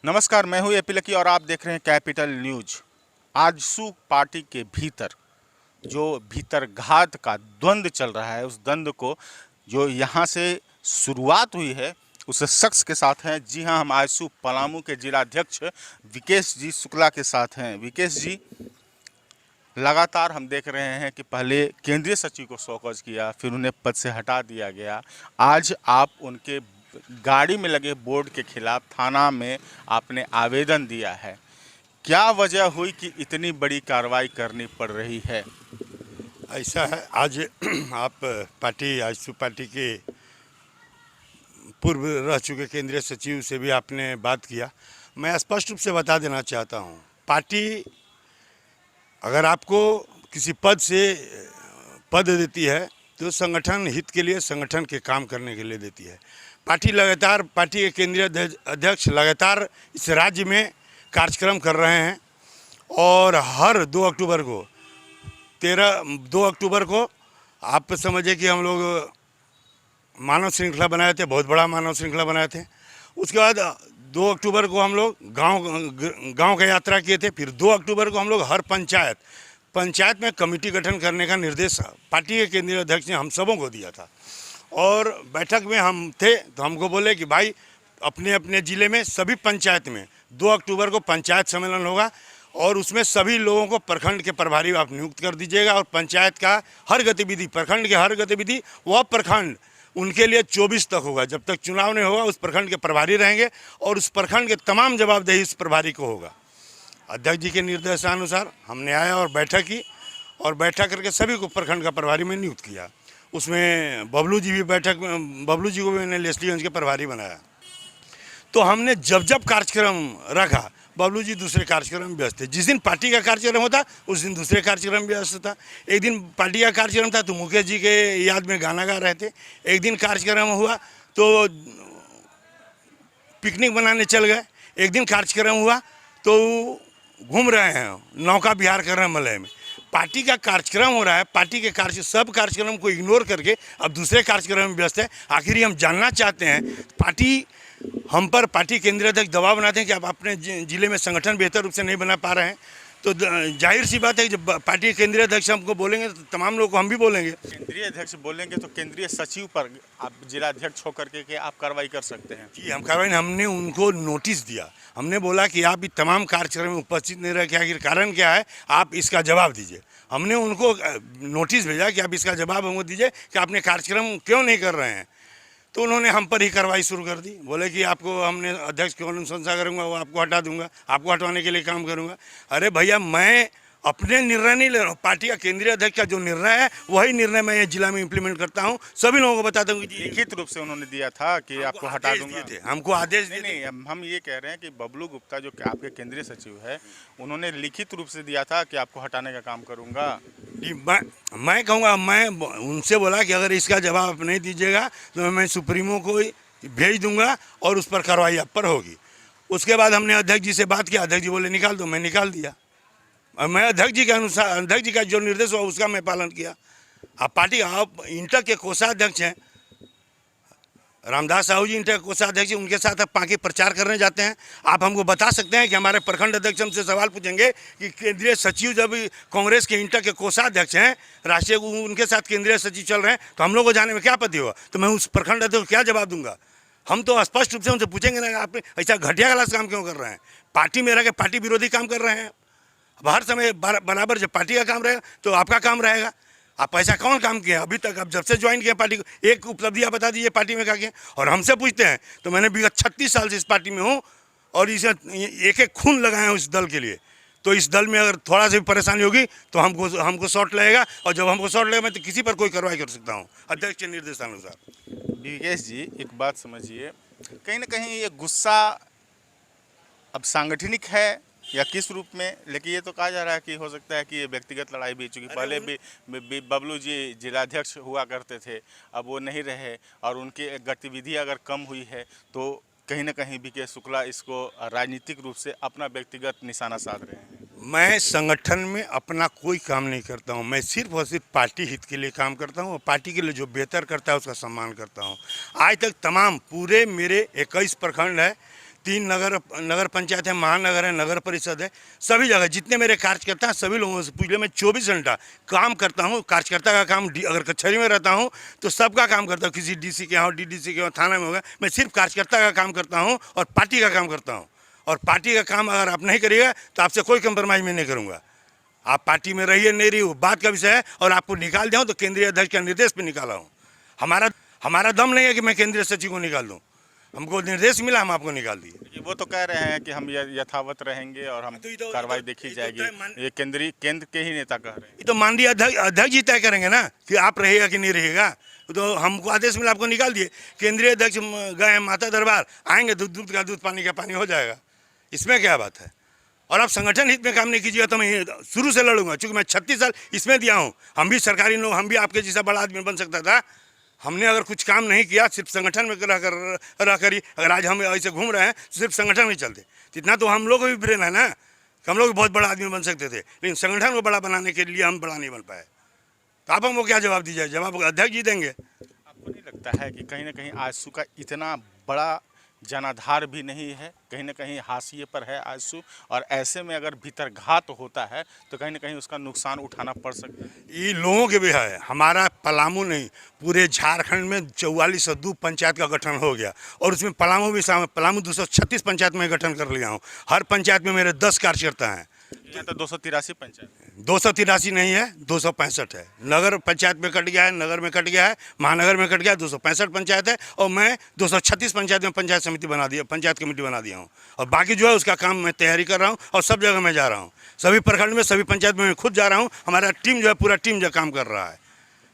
नमस्कार, मैं हूं एपी लकी और आप देख रहे हैं कैपिटल न्यूज। आजसू पार्टी के भीतर जो भीतरघात का द्वंद्व चल रहा है, उस द्वंद्व को जो यहां से शुरुआत हुई है उस शख्स के साथ हैं। जी हां, हम आजसू पलामू के जिलाध्यक्ष विकेश जी शुक्ला के साथ हैं। विकेश जी, लगातार हम देख रहे हैं कि पहले केंद्रीय सचिव को शोकॉज किया, फिर उन्हें पद से हटा दिया गया। आज आप उनके गाड़ी में लगे बोर्ड के खिलाफ थाना में आपने आवेदन दिया है। क्या वजह हुई कि इतनी बड़ी कार्रवाई करनी पड़ रही है? ऐसा है, आज आप पार्टी आजसू पार्टी के पूर्व रह चुके केंद्रीय सचिव से भी आपने बात किया। मैं स्पष्ट रूप से बता देना चाहता हूं, पार्टी अगर आपको किसी पद से पद देती है तो संगठन हित के लिए, संगठन के काम करने के लिए देती है। पार्टी लगातार, पार्टी के केंद्रीय अध्यक्ष लगातार इस राज्य में कार्यक्रम कर रहे हैं और हर 2 अक्टूबर को 2 अक्टूबर को आप समझिए कि हम लोग मानव श्रृंखला बनाए थे, बहुत बड़ा मानव श्रृंखला बनाए थे। उसके बाद 2 अक्टूबर को हम लोग गांव का यात्रा किए थे। फिर 2 अक्टूबर को हम लोग हर पंचायत में कमेटी गठन करने का निर्देश पार्टी के केंद्रीय अध्यक्ष ने हम सबों को दिया था। और बैठक में हम थे तो हमको बोले कि भाई अपने अपने ज़िले में सभी पंचायत में 2 अक्टूबर को पंचायत सम्मेलन होगा और उसमें सभी लोगों को प्रखंड के प्रभारी आप नियुक्त कर दीजिएगा और पंचायत का हर गतिविधि, प्रखंड की हर गतिविधि, वह प्रखंड उनके लिए 24 तक होगा। जब तक चुनाव नहीं होगा उस प्रखंड के प्रभारी रहेंगे और उस प्रखंड के तमाम जवाबदेही उस प्रभारी को होगा। अध्यक्ष जी के निर्देशानुसार हमने आया और बैठक की और बैठक करके सभी को प्रखंड का प्रभारी में नियुक्त किया। उसमें बबलू जी भी बबलू जी को भी मैंने लेस्लीगंज के प्रभारी बनाया। तो हमने जब कार्यक्रम रखा, बबलू जी दूसरे कार्यक्रम में व्यस्त थे। जिस दिन पार्टी का कार्यक्रम होता उस दिन दूसरे कार्यक्रम में व्यस्त था। एक दिन पार्टी का कार्यक्रम था तो मुकेश जी के याद में गाना गा रहे थे। एक दिन कार्यक्रम हुआ तो पिकनिक बनाने चल गए। एक दिन कार्यक्रम हुआ तो घूम रहे हैं, नौका विहार कर रहे हैं मलय में। पार्टी का कार्यक्रम हो रहा है, पार्टी के सब कार्यक्रम को इग्नोर करके अब दूसरे कार्यक्रम में व्यस्त है। आखिर हम जानना चाहते हैं, पार्टी हम पर, पार्टी केंद्रीय अध्यक्ष दबाव बनाते हैं कि आप अपने जिले में संगठन बेहतर रूप से नहीं बना पा रहे हैं। तो जाहिर सी बात है कि जब पार्टी के केंद्रीय अध्यक्ष हमको बोलेंगे तो तमाम लोग को हम भी बोलेंगे। केंद्रीय अध्यक्ष बोलेंगे तो केंद्रीय सचिव पर आप जिलाध्यक्ष होकर के आप कार्रवाई कर सकते हैं? जी, हम कार्रवाई, हमने उनको नोटिस दिया। हमने बोला कि आप तमाम कार्यक्रम में उपस्थित नहीं रहे, आखिर कारण क्या है, आप इसका जवाब दीजिए। हमने उनको नोटिस भेजा कि आप इसका जवाब हमको दीजिए कि आपने कार्यक्रम क्यों नहीं कर रहे हैं। तो उन्होंने हम पर ही कार्रवाई शुरू कर दी। बोले कि आपको हमने अध्यक्ष की अनुशंसा करूंगा, वो आपको हटा दूंगा, आपको हटवाने के लिए काम करूंगा। अरे भैया, मैं अपने निर्णय नहीं ले रहा हूँ, पार्टी का केंद्रीय अध्यक्ष का जो निर्णय है वही निर्णय मैं ये जिला में इम्प्लीमेंट करता हूँ। सभी लोगों को बताता हूँ कि लिखित रूप से उन्होंने दिया था कि आपको हटा दूंगा। हमको आदेश दिए थे। नहीं, हम ये कह रहे हैं कि बबलू गुप्ता जो आपके केंद्रीय सचिव है, उन्होंने लिखित रूप से दिया था कि आपको हटाने का काम करूंगा। मैं कहूँगा, मैं उनसे बोला कि अगर इसका जवाब आप नहीं दीजिएगा तो मैं सुप्रीमो को भेज दूंगा और उस पर कार्रवाई आप पर होगी। उसके बाद हमने अध्यक्ष जी से बात किया, अध्यक्ष जी बोले निकाल दो, मैं निकाल दिया। और मैं अध्यक्ष जी के अनुसार, अध्यक्ष जी का जो निर्देश हुआ उसका मैं पालन किया। आप पार्टी, आप इंटर के कोषाध्यक्ष हैं, रामदास साहू जी इंटर कोषाध्यक्ष, उनके साथ आप पार्टी प्रचार करने जाते हैं। आप हमको बता सकते हैं कि हमारे प्रखंड अध्यक्ष हमसे सवाल पूछेंगे कि केंद्रीय सचिव जब कांग्रेस के इंटर के कोषाध्यक्ष हैं, राष्ट्रीय, उनके साथ केंद्रीय सचिव चल रहे हैं, तो हम लोग को जाने में क्या आपत्ति होगा? तो मैं उस प्रखंड अध्यक्ष को क्या जवाब दूंगा? हम तो स्पष्ट रूप से उनसे पूछेंगे ना, आप ऐसा घटिया गलत काम क्यों कर रहे हैं? पार्टी में रह के पार्टी विरोधी काम कर रहे हैं। अब हर समय बराबर जब पार्टी का काम रहेगा तो आपका काम रहेगा। आप ऐसा कौन काम किया अभी तक? आप जब से ज्वाइन किया पार्टी को, एक उपलब्धि आप बता दीजिए पार्टी में क्या किया। और हमसे पूछते हैं तो मैंने विगत 36 साल से इस पार्टी में हूँ और इसे एक खून लगाए हूँ इस दल के लिए। तो इस दल में अगर थोड़ा सा भी परेशानी होगी तो हमको शॉर्ट लगेगा, और जब हमको शॉर्ट लगेगा मैं तो किसी पर कोई कार्रवाई कर सकता हूँ अध्यक्ष के निर्देशानुसार। विकेश जी, एक बात समझिए, कहीं ना कहीं ये गुस्सा अब सांगठनिक है या किस रूप में? लेकिन ये तो कहा जा रहा है कि हो सकता है कि ये व्यक्तिगत लड़ाई भी, चूँकि पहले भी बबलू जी जिलाध्यक्ष हुआ करते थे, अब वो नहीं रहे और उनकी गतिविधि अगर कम हुई है तो कहीं ना कहीं विकेश शुक्ला इसको राजनीतिक रूप से अपना व्यक्तिगत निशाना साध रहे हैं। मैं संगठन में अपना कोई काम नहीं करता हूं, मैं सिर्फ और सिर्फ पार्टी हित के लिए काम करता हूं और पार्टी के लिए जो बेहतर करता है उसका सम्मान करता हूं। आज तक तमाम पूरे मेरे 21 प्रखंड है, 3 नगर पंचायत है, महानगर है, नगर परिषद है, सभी जगह जितने मेरे कार्यकर्ता हैं सभी लोगों से पूछ लिया। मैं 24 घंटा काम करता हूँ। कार्यकर्ता का काम, अगर कचहरी में रहता हूँ तो सबका काम करता हूँ, किसी डीसी के यहाँ, डीडीसी के यहाँ, थाना में होगा, मैं सिर्फ कार्यकर्ता का काम करता हूँ और पार्टी का काम करता हूँ। और पार्टी का काम अगर आप नहीं करिएगा तो आपसे कोई कंप्रोमाइज़ मैं नहीं करूँगा। आप पार्टी में रहिए नहीं रहिए वो बात का विषय है। और आपको निकाल दिया हूँ तो केंद्रीय अध्यक्ष के निर्देश पे निकाला हूँ। हमारा दम नहीं है कि मैं केंद्रीय सचिव को निकाल दूँ। हमको निर्देश मिला, हम आपको निकाल दिए। वो तो कह रहे हैं कि हम यथावत रहेंगे और हम कार्रवाई देखी जाएगी। ये केंद्र के ही नेता कह रहे हैं। ये तो माननीय अध्यक्ष जी तय करेंगे ना कि आप रहेगा कि नहीं रहेगा। तो हमको आदेश मिला, आपको निकाल दिए। केंद्रीय अध्यक्ष गए हैं माता दरबार, आएंगे, दूध का दूध, पानी का पानी हो जाएगा। इसमें क्या बात है। और आप संगठन हित में काम नहीं कीजिएगा तो मैं शुरू से लड़ूंगा। चूँकि मैं 36 साल इसमें दिया हूँ। हम भी सरकारी लोग, हम भी आपके जैसा बड़ा आदमी बन सकता था। हमने अगर कुछ काम नहीं किया, सिर्फ संगठन में रह कर ही अगर आज हम ऐसे घूम रहे हैं तो सिर्फ संगठन में चलते। तो इतना तो हम लोग को भी ब्रेन है ना कि हम लोग भी बहुत बड़ा आदमी बन सकते थे, लेकिन संगठन को बड़ा बनाने के लिए हम बड़ा नहीं बन पाए। तो आप हमको क्या जवाब दीजिए? जवाब अध्यक्ष जी देंगे। आपको नहीं लगता है कि कहीं ना कहीं आजसू का इतना बड़ा जनाधार भी नहीं है, कहीं ना कहीं हाशिए पर है आजसू, और ऐसे में अगर भीतर घात होता है तो कहीं ना कहीं उसका नुकसान उठाना पड़ सकता है? ये लोगों के भी है। हमारा पलामू नहीं, पूरे झारखंड में 4402 पंचायत का गठन हो गया और उसमें पलामू भी शामिल। पलामू 236 पंचायत में गठन कर लिया हूँ। हर पंचायत में मेरे 10 कार्यकर्ता हैं। यहाँ तो 283 पंचायत, 283 नहीं है, 265 है। नगर पंचायत में कट गया है, नगर में कट गया है, महानगर में कट गया है, 265 पंचायत है। और मैं 236 पंचायत में पंचायत समिति बना दिया, पंचायत कमेटी बना दिया हूँ। और बाकी जो है उसका काम मैं तैयारी कर रहा हूँ और सब जगह मैं जा रहा हूँ। सभी प्रखंड में, सभी पंचायत में मैं खुद जा रहा हूँ। हमारा टीम जो है, पूरा टीम जो काम कर रहा है,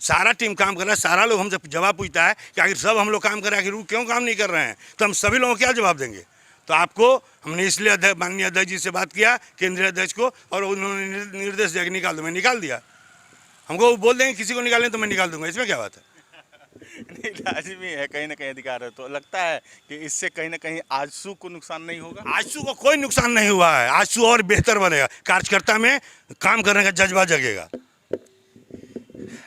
सारा टीम काम कर रहा है। सारा लोग हमसे जवाब पूछता है कि आखिर सब हम लोग काम कर रहे हैं, आखिर वो क्यों काम नहीं कर रहे हैं? तो हम सभी लोगों को क्या जवाब देंगे? तो आपको हमने इसलिए माननीय अध्यक्ष जी से बात किया, केंद्रीय अध्यक्ष को, और उन्होंने निर्देश दिया कि निकाल दो। मैं निकाल दिया। हमको वो बोल देंगे किसी को निकालें तो मैं निकाल दूंगा। इसमें क्या बात है? नहीं लाजमी है, कहीं ना कहीं अधिकार है। तो लगता है कि इससे कहीं ना कहीं आजसू को नुकसान नहीं होगा? आजसू को कोई नुकसान नहीं हुआ है। आजसू और बेहतर बनेगा, कार्यकर्ता में काम करने का जज्बा जगेगा।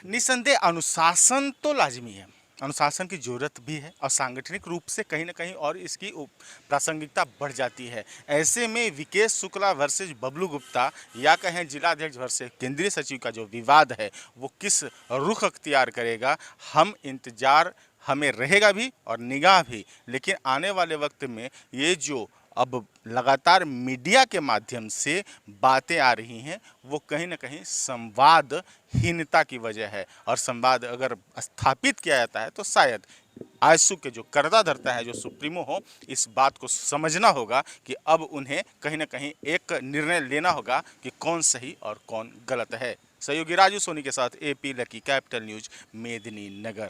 निसंदेह अनुशासन तो लाजमी है, अनुशासन की जरूरत भी है, और सांगठनिक रूप से कहीं ना कहीं और इसकी प्रासंगिकता बढ़ जाती है। ऐसे में विकेश शुक्ला वर्सेज बबलू गुप्ता, या कहें जिलाध्यक्ष वर्सेज केंद्रीय सचिव का जो विवाद है वो किस रुख अख्तियार करेगा, हम इंतजार हमें रहेगा भी और निगाह भी। लेकिन आने वाले वक्त में ये जो अब लगातार मीडिया के माध्यम से बातें आ रही हैं वो कहीं ना कहीं संवादहीनता की वजह है। और संवाद अगर स्थापित किया जाता है तो शायद आजसू के जो कर्ता धर्ता है, जो सुप्रीमो हो, इस बात को समझना होगा कि अब उन्हें कहीं ना कहीं एक निर्णय लेना होगा कि कौन सही और कौन गलत है। सहयोगी राजू सोनी के साथ AP लकी, कैपिटल न्यूज, मेदिनी नगर।